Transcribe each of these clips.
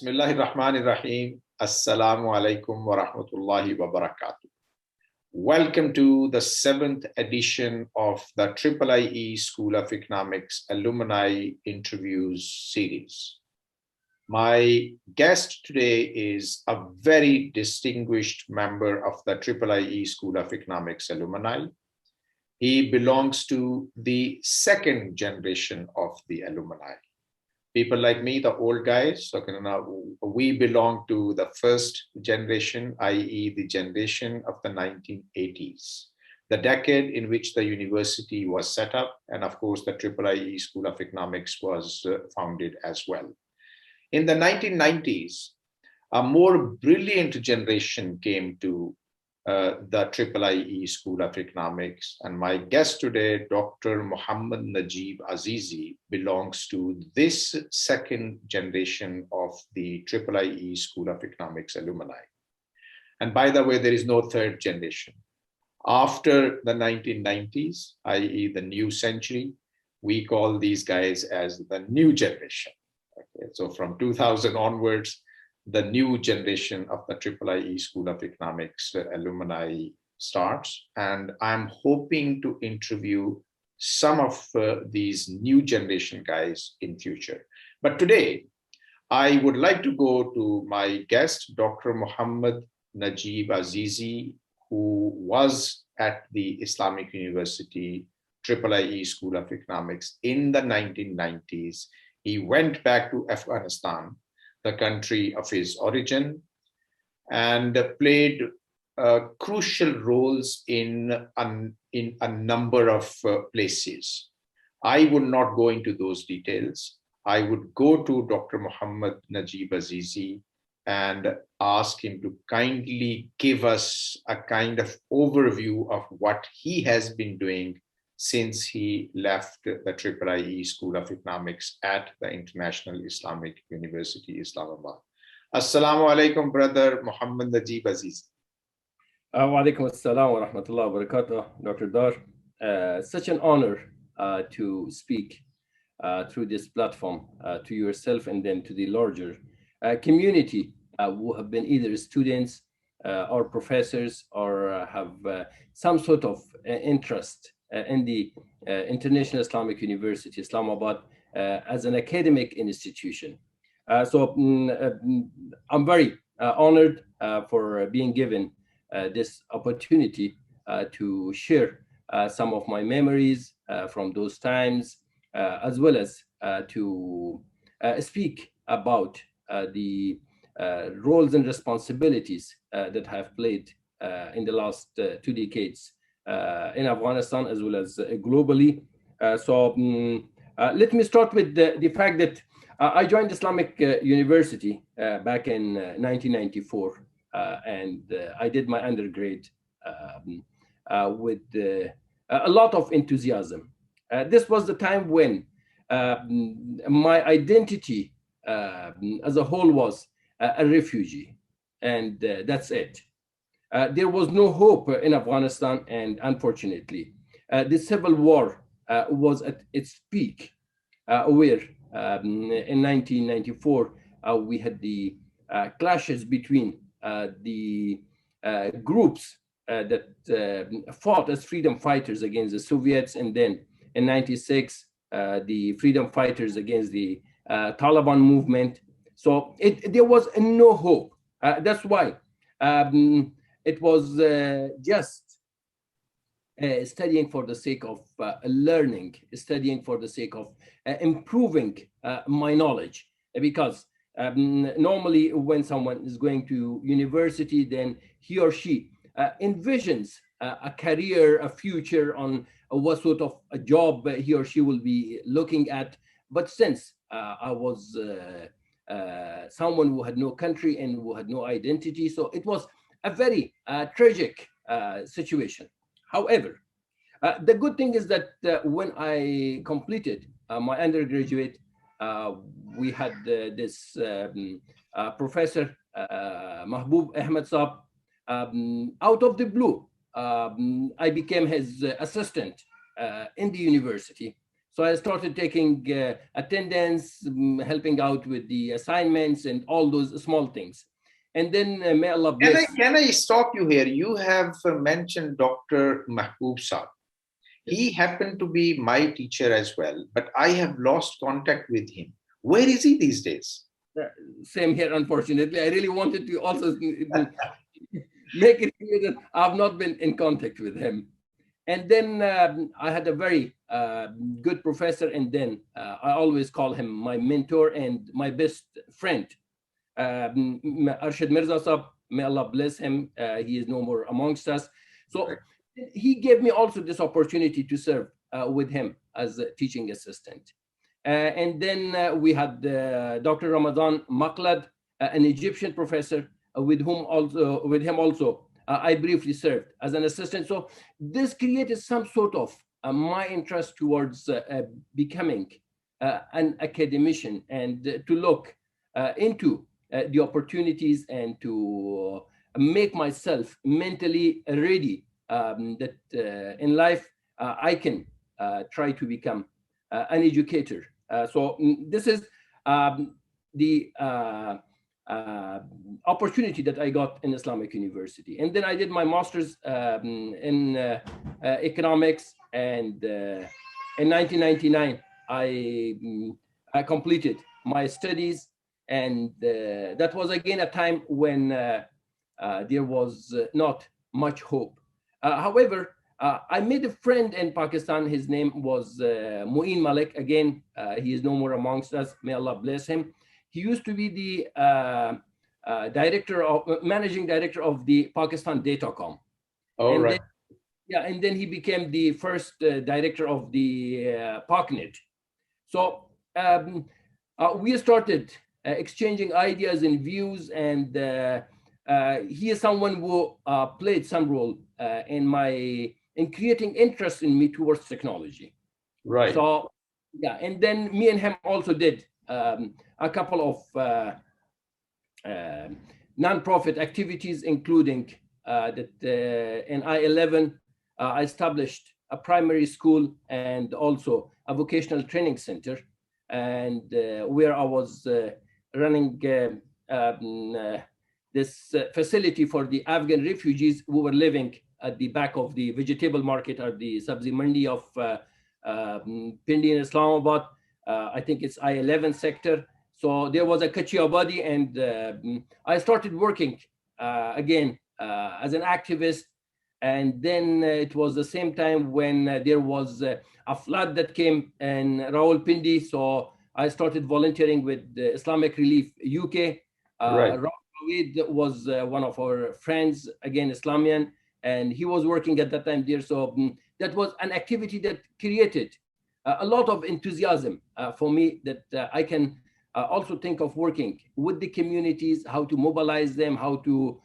Bismillahir Rahmanir Rahim. Assalamu alaikum wa rahmatullahi wa barakatuh. Welcome to the 7th edition of the IIIE School of Economics Alumni Interviews series. My guest today is a very distinguished member of the IIIE School of Economics Alumni. He belongs to the second generation of the alumni. People like me, the old guys, so we belong to the first generation, i.e. the generation of the 1980s, the decade in which the university was set up, and of course the IIIE School of Economics was founded as well. In the 1990s, a more brilliant generation came to the IIIE School of Economics, and my guest today, Dr. Mohammad Najeeb Azizi, belongs to this second generation of the IIIE School of Economics alumni. And by the way, there is no third generation. After the 1990s, i.e. the new century, we call these guys as the new generation. Okay, so from 2000 onwards, the new generation of the IIIE School of Economics alumni starts. And I'm hoping to interview some of these new generation guys in future. But today, I would like to go to my guest, Dr. Mohammad Najeeb Azizi, who was at the Islamic University IIIE School of Economics in the 1990s. He went back to Afghanistan, the country of his origin, and played crucial roles in a number of places. I would not go into those details. I would go to Dr. Mohammad Najeeb Azizi and ask him to kindly give us a kind of overview of what he has been doing since he left the IIIE School of Economics at the International Islamic University, Islamabad. Assalamu alaikum, brother Mohammad Najeeb Azizi. Wa alaikum assalam wa rahmatullahi wa barakatuh, Dr. Dar. Such an honor to speak through this platform to yourself and then to the larger community who have been either students or professors or have some sort of interest in the International Islamic University, Islamabad, as an academic institution. So I'm very honored for being given this opportunity to share some of my memories from those times, as well as to speak about the roles and responsibilities that I have played in the last 2 decades in Afghanistan as well as globally. Let me start with the fact that I joined Islamic University back in 1994, and I did my undergrad with a lot of enthusiasm. This was the time when my identity as a whole was a refugee, and that's it. There was no hope in Afghanistan, and unfortunately, the civil war was at its peak, where in 1994, we had the clashes between the groups that fought as freedom fighters against the Soviets, and then in 96, the freedom fighters against the Taliban movement. So there was no hope. That's why it was just studying for the sake of learning, studying for the sake of improving my knowledge. Because normally when someone is going to university, then he or she envisions a career, a future on what sort of a job he or she will be looking at. But since I was someone who had no country and who had no identity, so it was a very tragic situation. However, the good thing is that when I completed my undergraduate, we had this professor, Mahbub Ahmed Saab. Out of the blue, I became his assistant in the university. So I started taking attendance, helping out with the assignments and all those small things. And then may Allah bless. Can I stop you here? You have mentioned Dr. Mahbub Saab. He happened to be my teacher as well, but I have lost contact with him. Where is he these days? Same here, unfortunately. I really wanted to also make it clear that I've not been in contact with him. And then I had a very good professor, and then I always call him my mentor and my best friend, Arshad Mirza Sahab. May Allah bless him. He is no more amongst us. So he gave me also this opportunity to serve with him as a teaching assistant. And then we had Dr. Ramadan Maqlad, an Egyptian professor, with him also I briefly served as an assistant. So this created some sort of my interest towards becoming an academician, and to look into the opportunities and to make myself mentally ready that in life I can try to become an educator. So this is the opportunity that I got in Islamic University. And then I did my master's in economics, and in 1999 I completed my studies, and that was again a time when there was not much hope. However, I made a friend in Pakistan. His name was Mu'in Malik. Again, he is no more amongst us. May Allah bless him. He used to be the managing director of the Pakistan Datacom. Oh, right. And then he became the first director of the PakNet. So we started exchanging ideas and views, and he is someone who played some role in creating interest in me towards technology. Right. So yeah, and then me and him also did a couple of non-profit activities, including that in I-11 I established a primary school and also a vocational training center, and where I was running this facility for the Afghan refugees who were living at the back of the vegetable market, or the Sabzi Mandi of Pindi in Islamabad. I think it's I-11 sector. So there was a Kachi Abadi, and I started working again as an activist. And then it was the same time when there was a flood that came in Rawalpindi. So I started volunteering with Islamic Relief UK. Right. Rawid was one of our friends, again Islamian, and he was working at that time there. So that was an activity that created a lot of enthusiasm for me, that I can also think of working with the communities, how to mobilize them, how to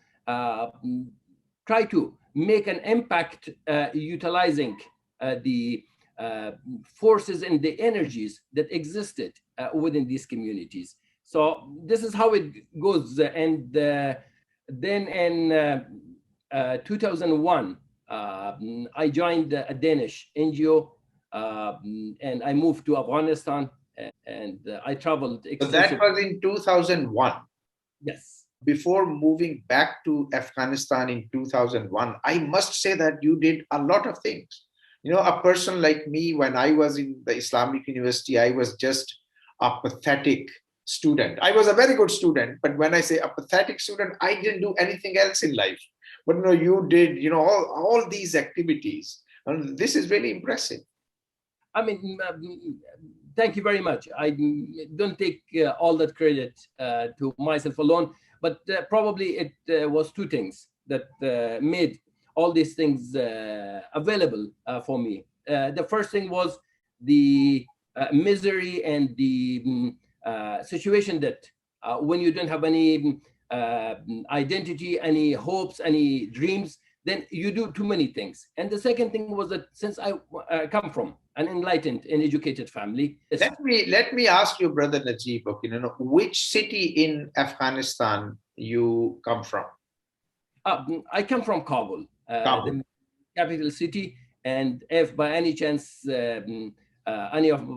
try to make an impact utilizing the forces and the energies that existed within these communities. So this is how it goes. And then in 2001, I joined a Danish NGO, and I moved to Afghanistan, and I traveled. So that was in 2001. Yes. Before moving back to Afghanistan in 2001, I must say that you did a lot of things. You know, a person like me, when I was in the Islamic University, I was just a pathetic student. I was a very good student, but when I say a pathetic student, I didn't do anything else in life. But no, you did, you know, all these activities. And this is really impressive. I mean, thank you very much. I don't take all that credit to myself alone, but probably it was two things that made all these things available for me. The first thing was the misery and the situation that when you don't have any identity, any hopes, any dreams, then you do too many things. And the second thing was that since I come from an enlightened and educated family. Let me ask you, Brother Najeeb, okay, you know, which city in Afghanistan you come from? I come from Kabul, the capital city. And if by any chance any of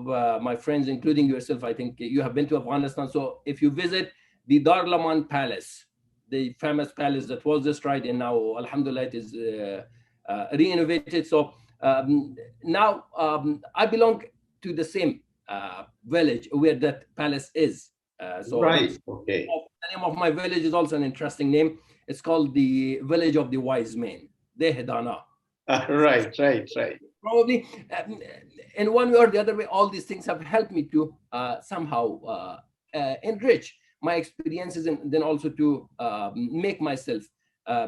my friends, including yourself, I think you have been to Afghanistan. So if you visit the Darlaman Palace, the famous palace that was destroyed, and now, alhamdulillah, it is renovated. So now I belong to the same village where that palace is. So right. Okay. the name of my village is also an interesting name. It's called the Village of the Wise Men, Dehdana. Right. Probably in one way or the other way, all these things have helped me to somehow enrich my experiences, and then also to make myself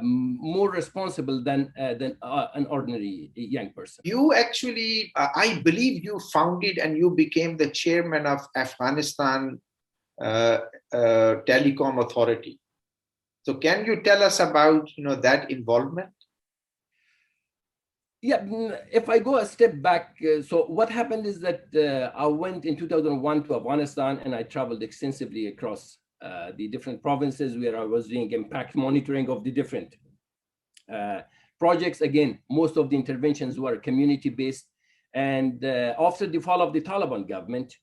more responsible than an ordinary young person. You actually, I believe you founded and you became the chairman of Afghanistan Telecom Authority. So can you tell us about that involvement? Yeah, if I go a step back, so what happened is that I went in 2001 to Afghanistan, and I traveled extensively across the different provinces where I was doing impact monitoring of the different projects. Again, most of the interventions were community-based. And after the fall of the Taliban government,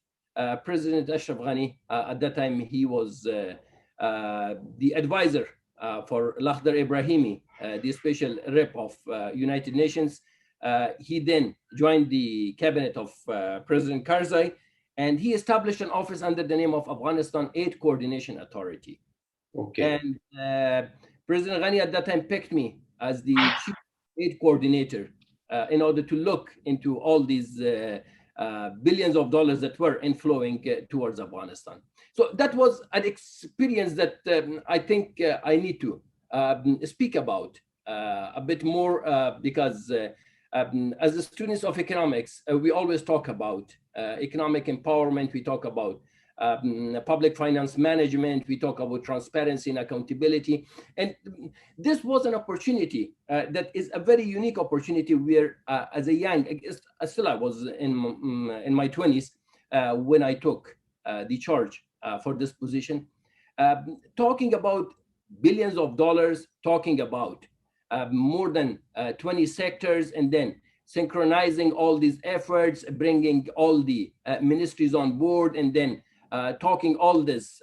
President Ashraf Ghani, at that time, he was the advisor for Lakhdar Ibrahimi, the special rep of United Nations. He then joined the cabinet of President Karzai, and he established an office under the name of Afghanistan Aid Coordination Authority. Okay. And President Ghani at that time picked me as the chief aid coordinator in order to look into all these billions of dollars that were inflowing towards Afghanistan. So that was an experience that I think I need to speak about a bit more because as the students of economics, we always talk about economic empowerment. We talk about public finance management. We talk about transparency and accountability. And this was an opportunity that is a very unique opportunity where, as a young, still I was in my 20s when I took the charge for this position, talking about billions of dollars, talking about more than 20 sectors, and then synchronizing all these efforts, bringing all the ministries on board, and then talking all this,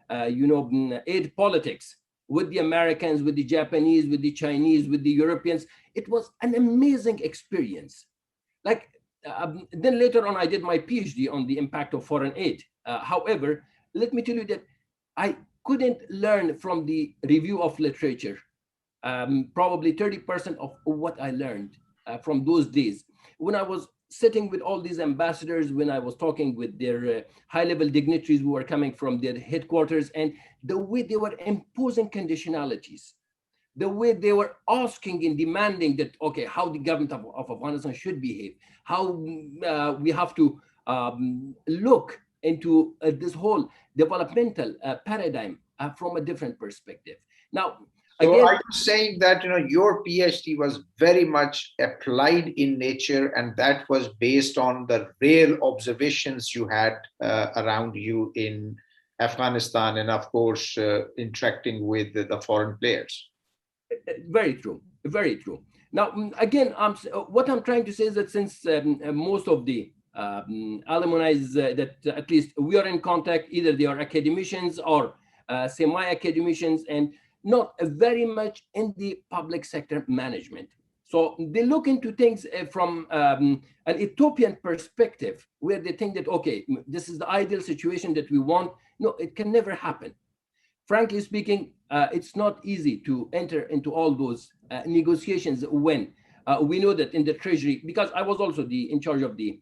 aid politics with the Americans, with the Japanese, with the Chinese, with the Europeans. It was an amazing experience. Like then later on, I did my PhD on the impact of foreign aid. However, let me tell you that I couldn't learn from the review of literature. Probably 30% of what I learned from those days when I was sitting with all these ambassadors, when I was talking with their high-level dignitaries who were coming from their headquarters, and the way they were imposing conditionalities, the way they were asking and demanding that, okay, how the government of Afghanistan should behave, how we have to look into this whole developmental paradigm from a different perspective. Now, so again, are you saying that your PhD was very much applied in nature, and that was based on the real observations you had around you in Afghanistan, and of course interacting with the foreign players? Very true, very true. Now, again, what I'm trying to say is that since most of the alumni that at least we are in contact, either they are academicians or semi-academicians, and not very much in the public sector management. So they look into things from an utopian perspective, where they think that, okay, this is the ideal situation that we want. No, it can never happen. Frankly speaking, it's not easy to enter into all those negotiations when we know that in the Treasury, because I was also in charge of the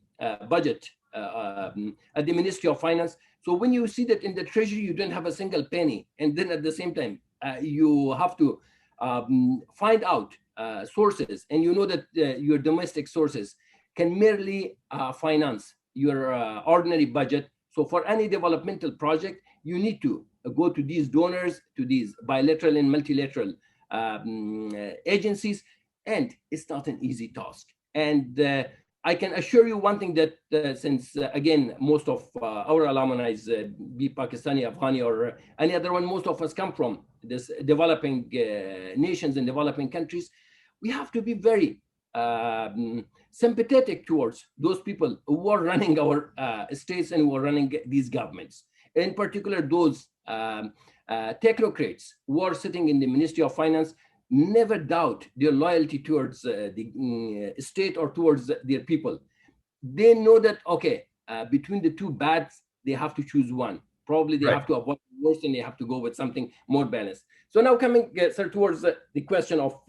budget at the Ministry of Finance. So when you see that in the Treasury, you don't have a single penny, and then at the same time, you have to find out sources, and you know that your domestic sources can merely finance your ordinary budget. So for any developmental project, you need to go to these donors, to these bilateral and multilateral agencies, and it's not an easy task. And I can assure you one thing, that since, again, most of our alumni, be Pakistani, Afghani, or any other one, most of us come from this developing nations and developing countries, we have to be very sympathetic towards those people who are running our states and who are running these governments. In particular, those technocrats who are sitting in the Ministry of Finance never doubt their loyalty towards the state or towards their people. They know that, okay, between the two bads, they have to choose one. Probably they have to avoid the worst and they have to go with something more balanced. So now coming, sir, towards the question of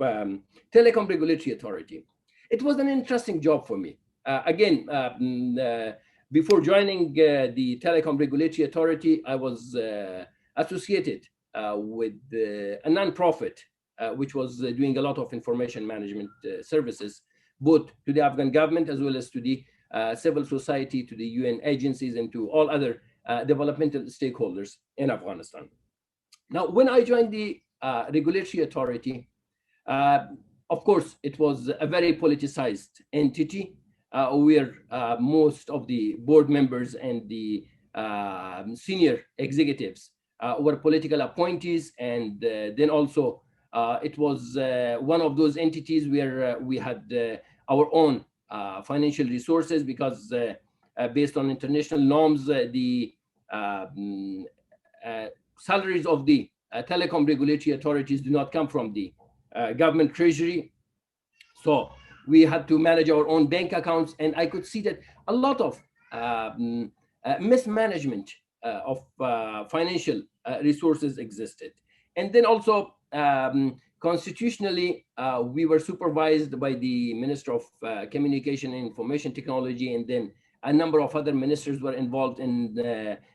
Telecom Regulatory Authority. It was an interesting job for me. Before joining the Telecom Regulatory Authority, I was associated with a nonprofit, which was doing a lot of information management services, both to the Afghan government as well as to the civil society, to the UN agencies, and to all other developmental stakeholders in Afghanistan. Now, when I joined the Regulatory Authority, of course, it was a very politicized entity where most of the board members and the senior executives were political appointees. And then also, it was one of those entities where we had our own financial resources because based on international norms, the salaries of the telecom regulatory authorities do not come from the government treasury. So we had to manage our own bank accounts, and I could see that a lot of mismanagement of financial resources existed. And then also constitutionally, we were supervised by the Minister of Communication and Information Technology, and then a number of other ministers were involved in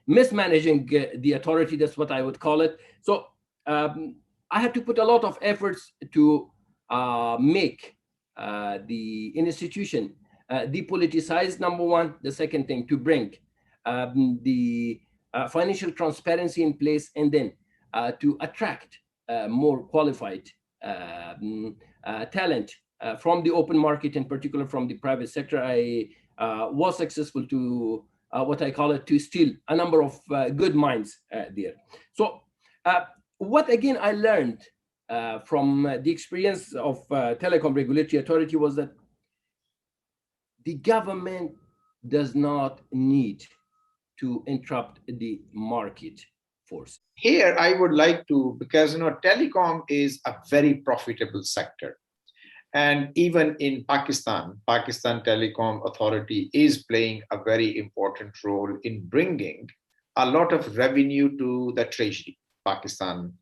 mismanaging the authority. That's what I would call it. So I had to put a lot of efforts to make the institution depoliticized, number one. The second thing, to bring the financial transparency in place, and then to attract more qualified talent from the open market, in particular from the private sector. I was successful to what I call it, to steal a number of good minds there. So what again I learned from the experience of Telecom Regulatory Authority was that the government does not need to interrupt the market force. Here, I would like to, because telecom is a very profitable sector. And even in Pakistan Telecom Authority is playing a very important role in bringing a lot of revenue to the treasury, Pakistan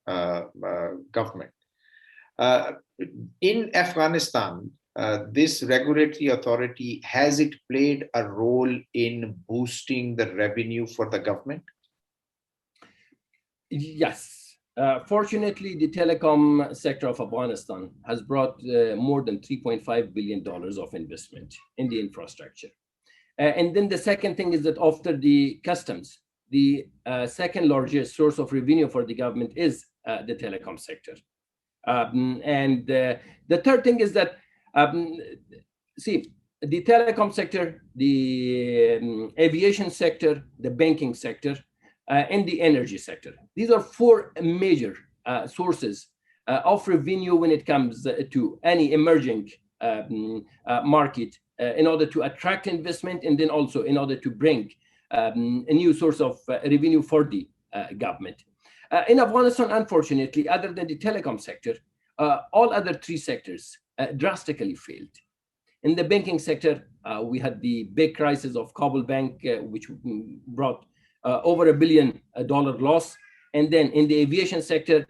government. In Afghanistan, this regulatory authority, has it played a role in boosting the revenue for the government? Yes. Fortunately, the telecom sector of Afghanistan has brought more than $3.5 billion of investment in the infrastructure. And then the second thing is that after the customs, the second largest source of revenue for the government is the telecom sector. And the third thing is that, see, the telecom sector, the aviation sector, the banking sector, and the energy sector. These are four major sources of revenue when it comes to any emerging market in order to attract investment, and then also in order to bring a new source of revenue for the government. In Afghanistan, unfortunately, other than the telecom sector, all other three sectors drastically failed. In the banking sector, we had the big crisis of Kabul Bank, which brought over $1 billion loss. And then in the aviation sector,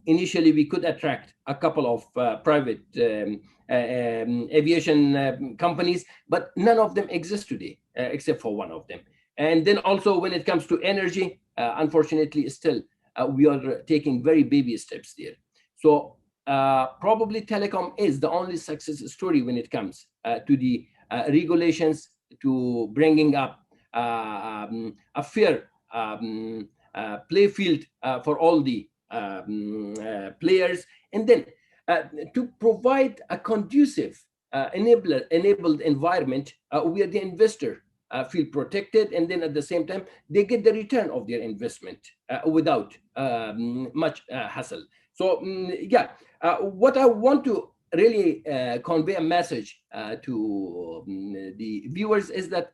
initially we could attract a couple of private aviation companies, but none of them exist today, except for one of them. And then also when it comes to energy, unfortunately, still we are taking very baby steps there. So probably telecom is the only success story when it comes to the regulations, to bringing up a fair play field for all the players, and then to provide a conducive enabled environment where the investor feel protected, and then at the same time they get the return of their investment without much hassle. So yeah, what I want to really convey a message to the viewers is that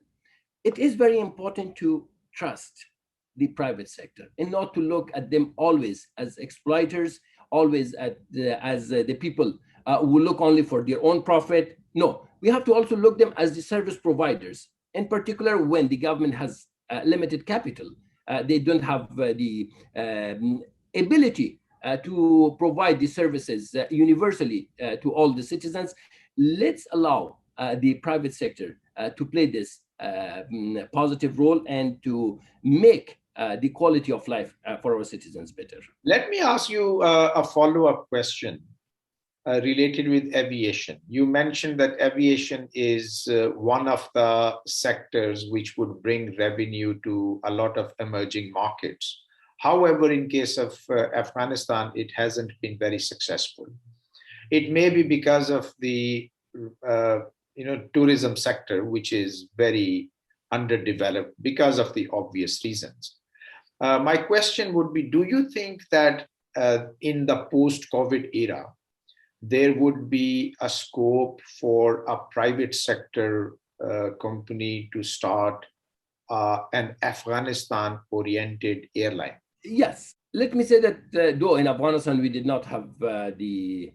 it is very important to trust the private sector and not to look at them always as exploiters, always as the people who look only for their own profit. No, we have to also look them as the service providers, in particular when the government has limited capital. They don't have the ability to provide the services universally to all the citizens. Let's allow the private sector to play this positive role and to make the quality of life for our citizens better. Let me ask you a follow-up question related with aviation. You mentioned that aviation is one of the sectors which would bring revenue to a lot of emerging markets. However, in case of Afghanistan, it hasn't been very successful. It may be because of the tourism sector, which is very underdeveloped because of the obvious reasons. My question would be, do you think that in the post-COVID era, there would be a scope for a private sector company to start an Afghanistan-oriented airline? Yes. Let me say that though in Afghanistan we did not have the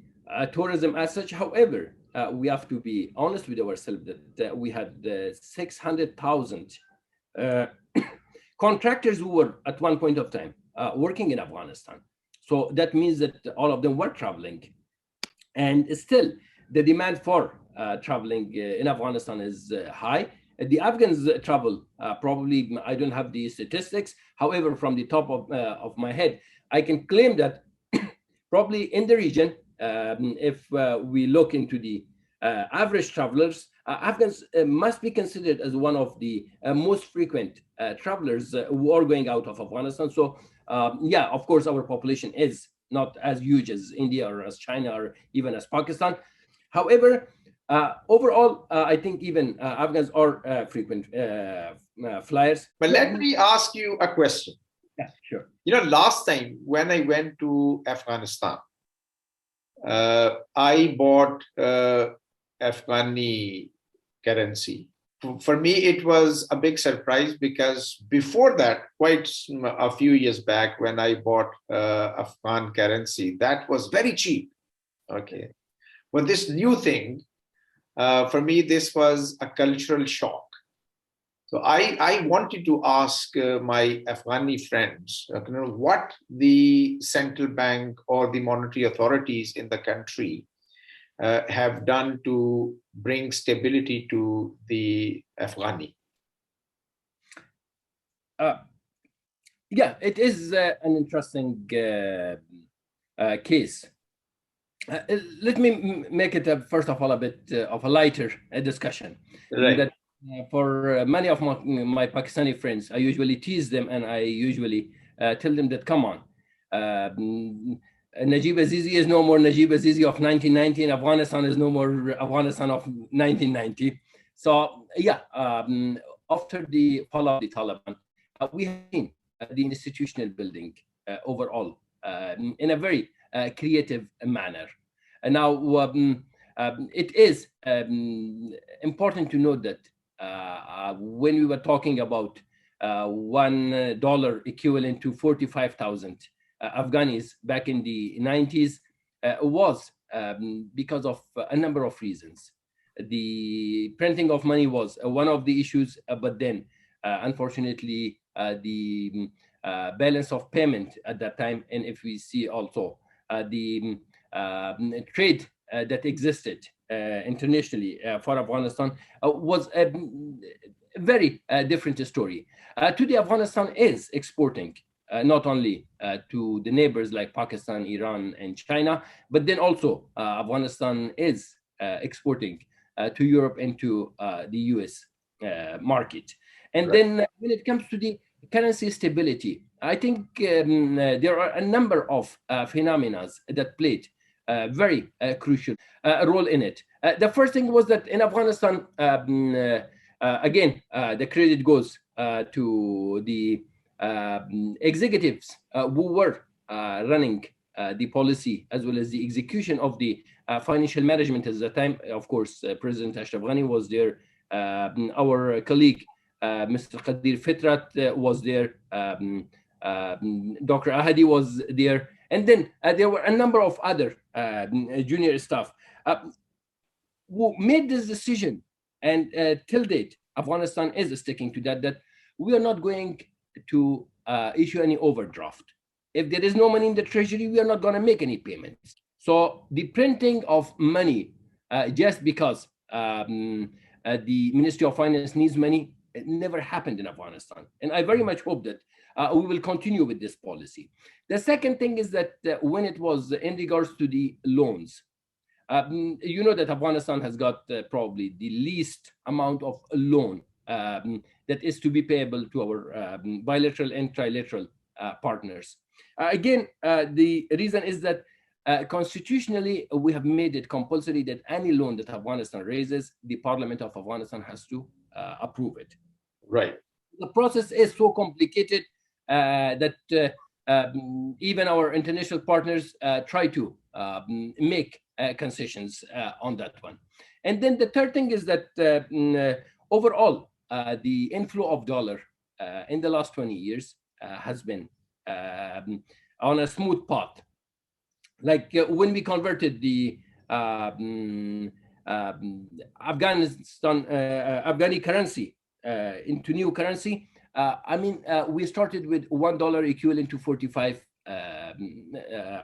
tourism as such, however, we have to be honest with ourselves that we had 600,000 contractors who were at one point of time working in Afghanistan. So that means that all of them were traveling. And still, the demand for traveling in Afghanistan is high. The Afghans travel, probably, I don't have the statistics. However, from the top of my head, I can claim that probably in the region, if we look into the average travelers, Afghans must be considered as one of the most frequent travelers who are going out of Afghanistan. So, yeah, of course, our population is not as huge as India or as China or even as Pakistan. However, overall, I think even Afghans are frequent flyers. But let me ask you a question. Yeah, sure. Last time when I went to Afghanistan, I bought Afghani currency. For me, it was a big surprise because before that, quite a few years back, when I bought Afghan currency, that was very cheap. Okay. But this new thing, for me, this was a cultural shock. So I wanted to ask my Afghani friends, what the central bank or the monetary authorities in the country have done to bring stability to the Afghani. Yeah, it is an interesting case. Let me make it, first of all, a bit of a lighter discussion. Right. That for many of my Pakistani friends, I usually tease them and I usually tell them that, come on, Najeeb Azizi is no more Najeeb Azizi of 1990, and Afghanistan is no more Afghanistan of 1990. So, yeah, after the fall of the Taliban, we have seen the institutional building overall in a very creative manner. And now it is important to note that when we were talking about $1 equivalent to 45,000 Afghanis back in the 90s, was because of a number of reasons. The printing of money was one of the issues, but then unfortunately the balance of payment at that time, and if we see also the trade that existed internationally for Afghanistan was a very different story. Today, Afghanistan is exporting not only to the neighbors like Pakistan, Iran, and China, but then also Afghanistan is exporting to Europe and to the US market. And right. Then when it comes to the currency stability, I think there are a number of phenomena that played a very crucial role in it. The first thing was that in Afghanistan, again, the credit goes to the executives who were running the policy as well as the execution of the financial management at the time. Of course, President Ashraf Ghani was there. Our colleague, Mr. Qadir Fitrat was there. Dr. Ahadi was there. And then there were a number of other junior staff who made this decision. And till date, Afghanistan is sticking to that we are not going to issue any overdraft. If there is no money in the treasury, we are not going to make any payments. So the printing of money just because the Ministry of Finance needs money, it never happened in Afghanistan. And I very much hope that we will continue with this policy. The second thing is that when it was in regards to the loans, you know that Afghanistan has got probably the least amount of loan that is to be payable to our bilateral and trilateral partners. Again, the reason is that constitutionally, we have made it compulsory that any loan that Afghanistan raises, the Parliament of Afghanistan has to approve it. Right. The process is so complicated that even our international partners try to make concessions on that one. And then the third thing is that overall, the inflow of dollar in the last 20 years has been on a smooth path. Like when we converted the Afghani currency into new currency, we started with $1 equivalent to 45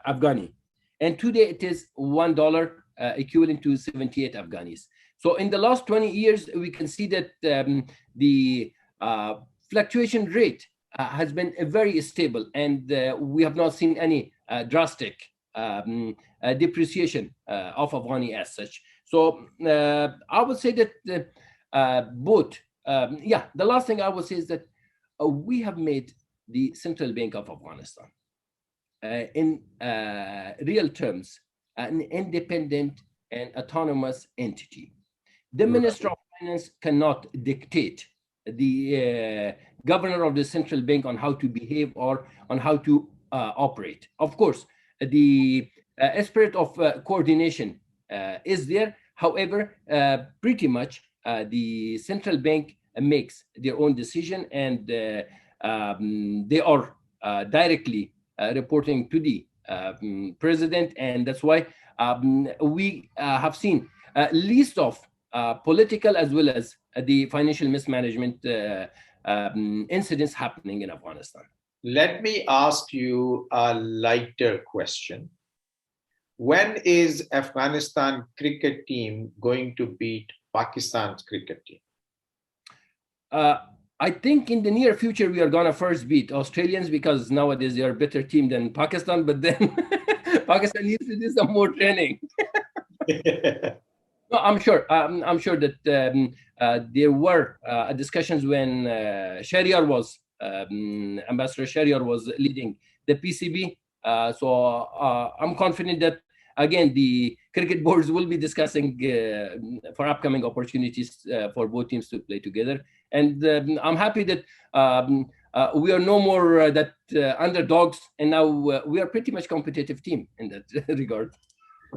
Afghani. And today it is $1 equivalent to 78 Afghanis. So in the last 20 years, we can see that the fluctuation rate has been very stable, and we have not seen any drastic depreciation of Afghani as such. So I would say that both, the last thing I would say is that we have made the Central Bank of Afghanistan in real terms an independent and autonomous entity. The Minister of Finance cannot dictate the governor of the central bank on how to behave or on how to operate. Of course, the spirit of coordination is there. However, pretty much the central bank makes their own decision, and they are directly reporting to the president, and that's why we have seen least of political as well as the financial mismanagement incidents happening in Afghanistan. Let me ask you a lighter question. When is Afghanistan cricket team going to beat Pakistan's cricket team? I think in the near future, we are going to first beat Australians, because nowadays they are a better team than Pakistan, but then Pakistan needs to do some more training. No, I'm sure that there were discussions when Shahryar was, Ambassador Shahryar was leading the PCB. So I'm confident that, again, the cricket boards will be discussing for upcoming opportunities for both teams to play together. And I'm happy that we are no more that underdogs, and now we are pretty much competitive team in that regard.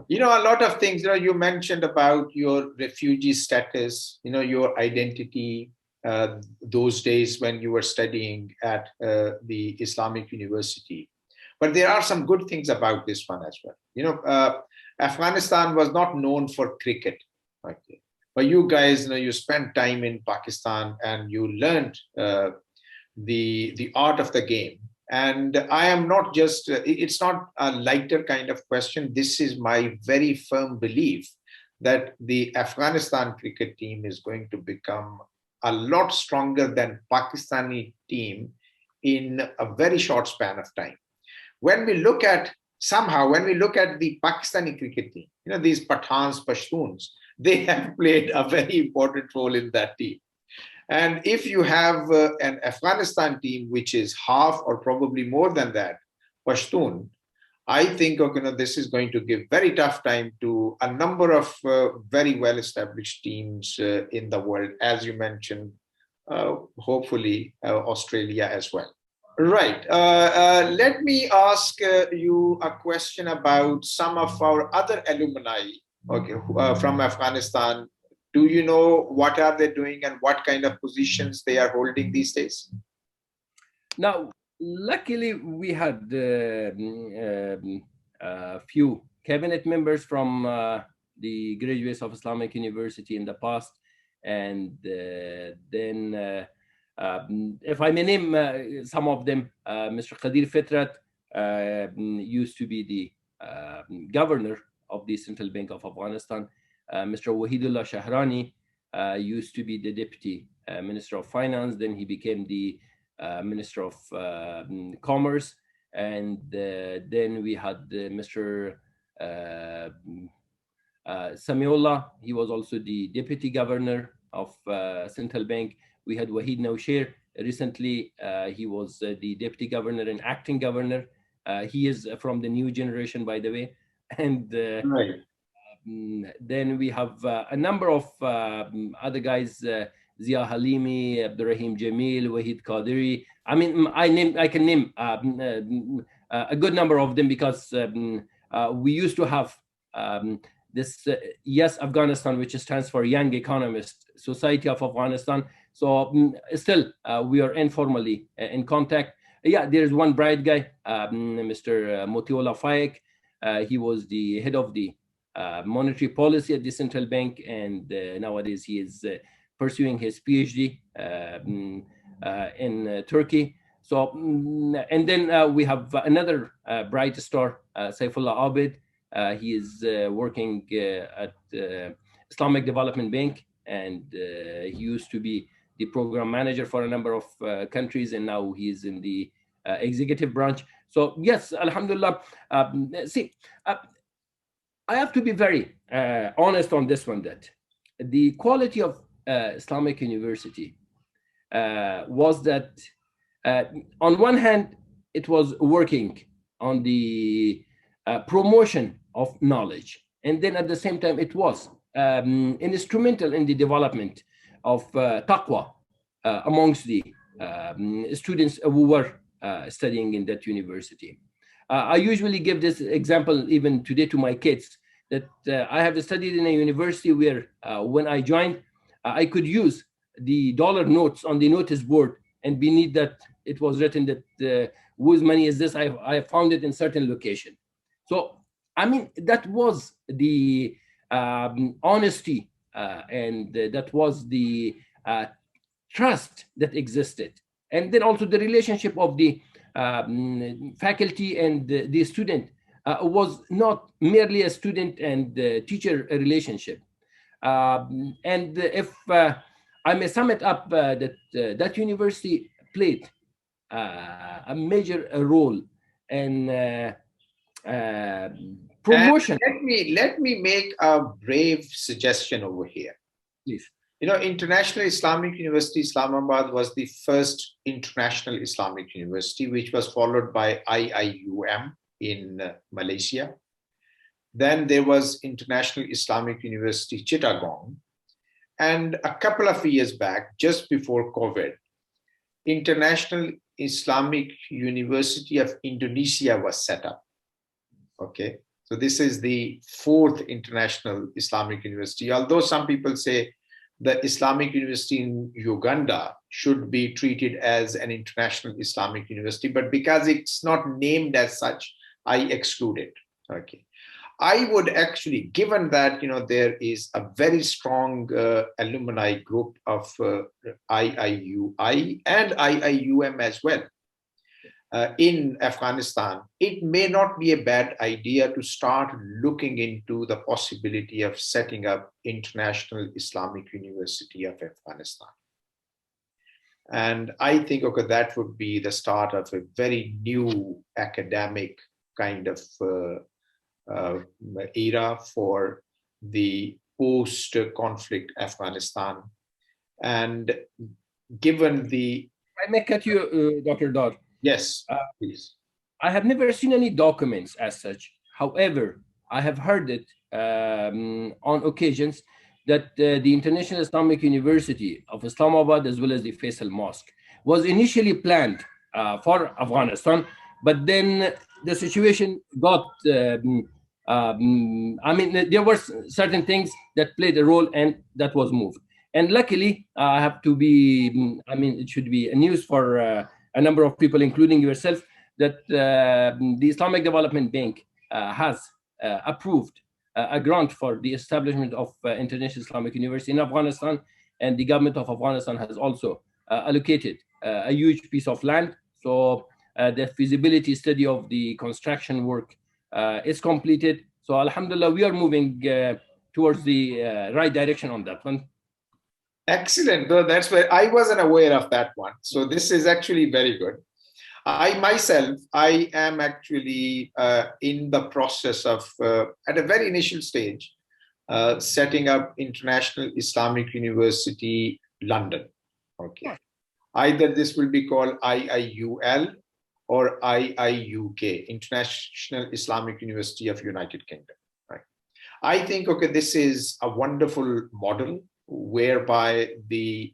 You know, a lot of things, you mentioned about your refugee status, your identity, those days when you were studying at the Islamic University. But there are some good things about this one as well. Afghanistan was not known for cricket. Okay. But you guys, you spent time in Pakistan and you learned the art of the game. And I am not just, it's not a lighter kind of question. This is my very firm belief that the Afghanistan cricket team is going to become a lot stronger than Pakistani team in a very short span of time. When we look at the Pakistani cricket team, these Pathans, Pashtuns, they have played a very important role in that team. And if you have an Afghanistan team, which is half or probably more than that, Pashtun, I think this is going to give very tough time to a number of very well-established teams in the world, as you mentioned, hopefully Australia as well. Right. Let me ask you a question about some of our other alumni, okay, from Afghanistan. Do you know what are they doing and what kind of positions they are holding these days? Now, luckily, we had a few cabinet members from the graduates of Islamic University in the past. And then, if I may name some of them, Mr. Qadir Fitrat used to be the governor of the Central Bank of Afghanistan. Mr. Wahidullah Shahrani used to be the deputy minister of finance. Then he became the Minister of Commerce, and then we had Mr. Samiullah. He was also the deputy governor of Central Bank. We had Wahid Nausher. Recently, he was the deputy governor and acting governor. He is from the new generation, by the way. And Right. then we have a number of other guys, Zia Halimi, Abdurrahim Jamil, Wahid Qadiri. I mean, I can name a good number of them, because we used to have this Yes Afghanistan, which stands for Young Economist Society of Afghanistan. So still, we are informally in contact. Yeah, there's one bright guy, Mr. Motiullah Faik. He was the head of the monetary policy at the central bank, and nowadays he is pursuing his PhD in Turkey. So, and then we have another bright star, Saifullah Abid. He is working at Islamic Development Bank, and he used to be the program manager for a number of countries, and now he is in the executive branch. So yes, Alhamdulillah. I have to be very honest on this one, that the quality of Islamic University was that on one hand, it was working on the promotion of knowledge. And then at the same time, it was instrumental in the development of taqwa amongst the students who were studying in that university. I usually give this example even today to my kids, that I have studied in a university where when I joined, I could use the dollar notes on the notice board, and beneath that it was written that whose money is this? I found it in certain location. So, I mean, that was the honesty and that was the trust that existed. And then also the relationship of the faculty and the student was not merely a student and teacher relationship. And if I may sum it up, that university played a major role in promotion. And let me make a brave suggestion over here. Please. You know, International Islamic University Islamabad was the first international Islamic university, which was followed by IIUM in Malaysia. Then there was International Islamic University Chittagong. And a couple of years back, just before COVID, International Islamic University of Indonesia was set up. Okay, so this is the fourth international Islamic university, although some people say the Islamic University in Uganda should be treated as an international Islamic university, but because it's not named as such, I exclude it. Okay, I would actually, given that there is a very strong alumni group of IIUI and IIUM as well in Afghanistan, it may not be a bad idea to start looking into the possibility of setting up International Islamic University of Afghanistan. And I think, okay, that would be the start of a very new academic kind of era for the post-conflict Afghanistan. And given the... I may cut you, Dr. Dodd. Yes, please. I have never seen any documents as such. However, I have heard it on occasions that the International Islamic University of Islamabad, as well as the Faisal Mosque, was initially planned for Afghanistan. But then the situation got, I mean, there were certain things that played a role and that was moved. And luckily, I have to be, I mean, it should be a news for a number of people, including yourself, that the Islamic Development Bank has approved a grant for the establishment of International Islamic University in Afghanistan. And the government of Afghanistan has also allocated a huge piece of land. So the feasibility study of the construction work is completed. So alhamdulillah, we are moving towards the right direction on that one. Excellent. No, that's where I wasn't aware of that one. So this is actually very good. I myself, I am actually in the process of, at a very initial stage, setting up International Islamic University, London. Okay. Either this will be called IIUL or IIUK, International Islamic University of United Kingdom. Right. I think, okay, this is a wonderful model whereby the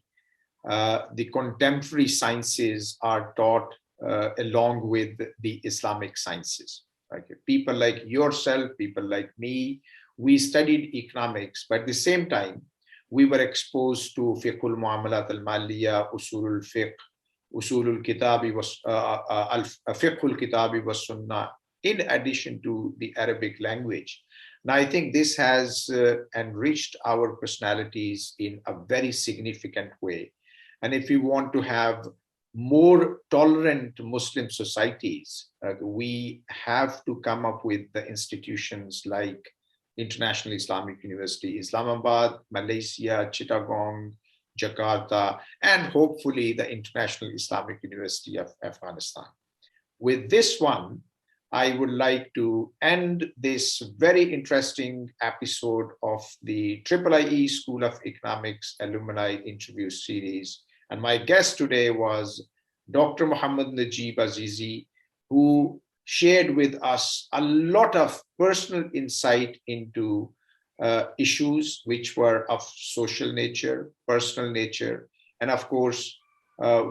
contemporary sciences are taught along with the Islamic sciences. Okay. People like yourself, people like me, we studied economics, but at the same time, we were exposed to fiqhul muamalat al-maliya, usulul fiqh, usulul kitabi was fiqhul kitabi was sunnah, in addition to the Arabic language. Now, I think this has enriched our personalities in a very significant way. And if we want to have more tolerant Muslim societies, we have to come up with the institutions like International Islamic University, Islamabad, Malaysia, Chittagong, Jakarta, and hopefully the International Islamic University of Afghanistan. With this one, I would like to end this very interesting episode of the IIIE School of Economics Alumni Interview Series. And my guest today was Dr. Mohammad Najeeb Azizi, who shared with us a lot of personal insight into issues which were of social nature, personal nature, and of course,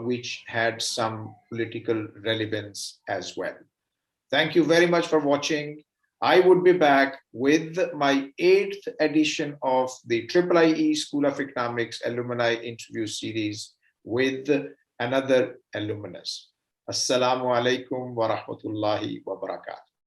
which had some political relevance as well. Thank you very much for watching. I would be back with my 8th edition of the IIIE School of Economics Alumni Interview Series with another alumnus. Assalamu alaikum wa rahmatullahi wa barakatuh.